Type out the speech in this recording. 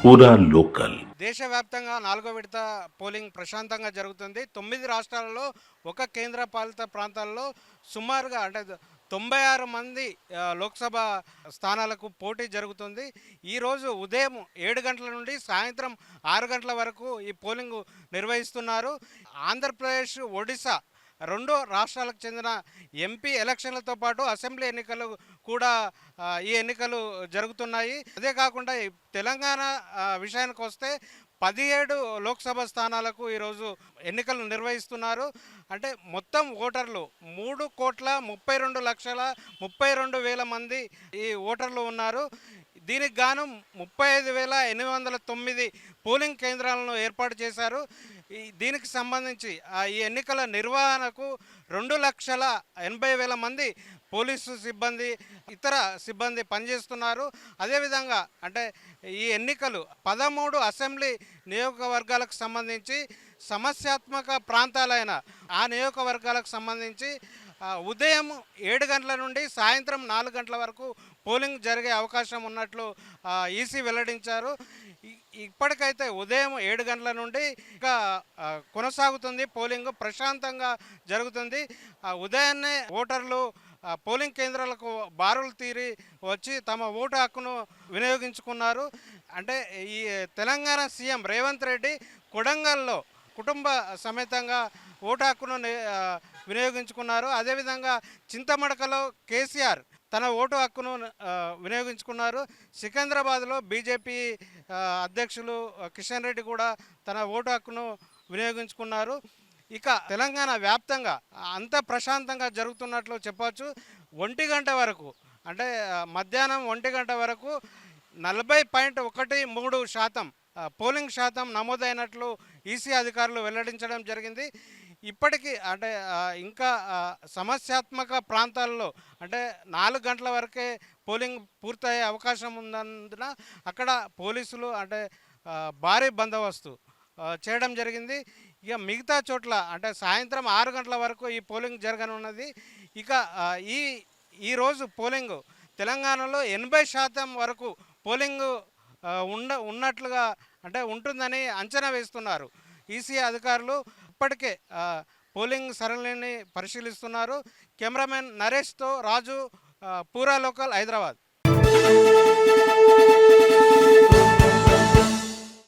పూరా లోకల్. దేశవ్యాప్తంగా 4వ విడత పోలింగ్ ప్రశాంతంగా జరుగుతుంది. 9 రాష్ట్రాలలో ఒక కేంద్ర పాలిత ప్రాంతాల్లో సుమారుగా అంటే 96 మంది లోక్సభ స్థానాలకు పోటీ జరుగుతుంది. ఈరోజు ఉదయం 7 గంటల నుండి సాయంత్రం 6 గంటల వరకు ఈ పోలింగ్ నిర్వహిస్తున్నారు. ఆంధ్రప్రదేశ్, ఒడిశా 2 రాష్ట్రాలకు చెందిన ఎంపీ ఎలక్షన్లతో పాటు అసెంబ్లీ ఎన్నికలు కూడా ఈ ఎన్నికలు జరుగుతున్నాయి. అదే కాకుండా ఈ తెలంగాణ విషయానికి వస్తే 17 లోక్సభ స్థానాలకు ఈరోజు ఎన్నికలు నిర్వహిస్తున్నారు. అంటే మొత్తం ఓటర్లు 3,32,32,32,000 మంది ఈ ఓటర్లు ఉన్నారు. దీనికి గాను 35,809 పోలింగ్ కేంద్రాలను ఏర్పాటు చేశారు. దీనికి సంబంధించి ఈ ఎన్నికల నిర్వహణకు 2,80,000 మంది పోలీసు సిబ్బంది, ఇతర సిబ్బంది పనిచేస్తున్నారు. అదేవిధంగా అంటే ఈ ఎన్నికలు 13 అసెంబ్లీ నియోజకవర్గాలకు సంబంధించి సమస్యాత్మక ప్రాంతాలైన ఆ నియోజకవర్గాలకు సంబంధించి ఉదయం 7 గంటల నుండి సాయంత్రం 4 గంటల వరకు పోలింగ్ జరిగే అవకాశం ఉన్నట్లు ఈసీ వెల్లడించారు. ఇప్పటికైతే ఉదయం 7 గంటల నుండి ఇంకా కొనసాగుతుంది. పోలింగ్ ప్రశాంతంగా జరుగుతుంది. ఉదయాన్నే ఓటర్లు పోలింగ్ కేంద్రాలకు బారులు తీరి వచ్చి తమ ఓటు హక్కును వినియోగించుకున్నారు. అంటే ఈ తెలంగాణ సీఎం రేవంత్ రెడ్డి కొడంగల్లో కుటుంబ సమేతంగా ఓటు హక్కును వినియోగించుకున్నారు. అదేవిధంగా చింతమడకలో కేసీఆర్ తన ఓటు హక్కును వినియోగించుకున్నారు. సికింద్రాబాద్లో బీజేపీ అధ్యక్షులు కిషన్ రెడ్డి కూడా తన ఓటు హక్కును వినియోగించుకున్నారు. ఇక తెలంగాణ వ్యాప్తంగా అంత ప్రశాంతంగా జరుగుతున్నట్లు చెప్పవచ్చు. 1 గంట వరకు అంటే మధ్యాహ్నం 1 గంట వరకు 40.13% పోలింగ్ శాతం నమోదైనట్లు ఈసీ అధికారులు వెల్లడించడం జరిగింది. ఇప్పటికీ అంటే ఇంకా సమస్యాత్మక ప్రాంతాల్లో అంటే 4 గంటల వరకే పోలింగ్ పూర్తయ్యే అవకాశం ఉన్నందున అక్కడ పోలీసులు అంటే భారీ బందోబస్తు చేయడం జరిగింది. ఇక మిగతా చోట్ల అంటే సాయంత్రం 6 గంటల వరకు ఈ పోలింగ్ జరగనున్నది. ఇక ఈరోజు పోలింగ్ తెలంగాణలో 80% వరకు పోలింగ్ ఉన్నట్లుగా అంటే ఉంటుందని అంచనా వేస్తున్నారు ఈసీ అధికారులు. ఇప్పటికే పోలింగ్ సరళిని పరిశీలిస్తున్నారు. కెమెరామెన్ నరేష్తో రాజు, పూరా లోకల్, హైదరాబాద్.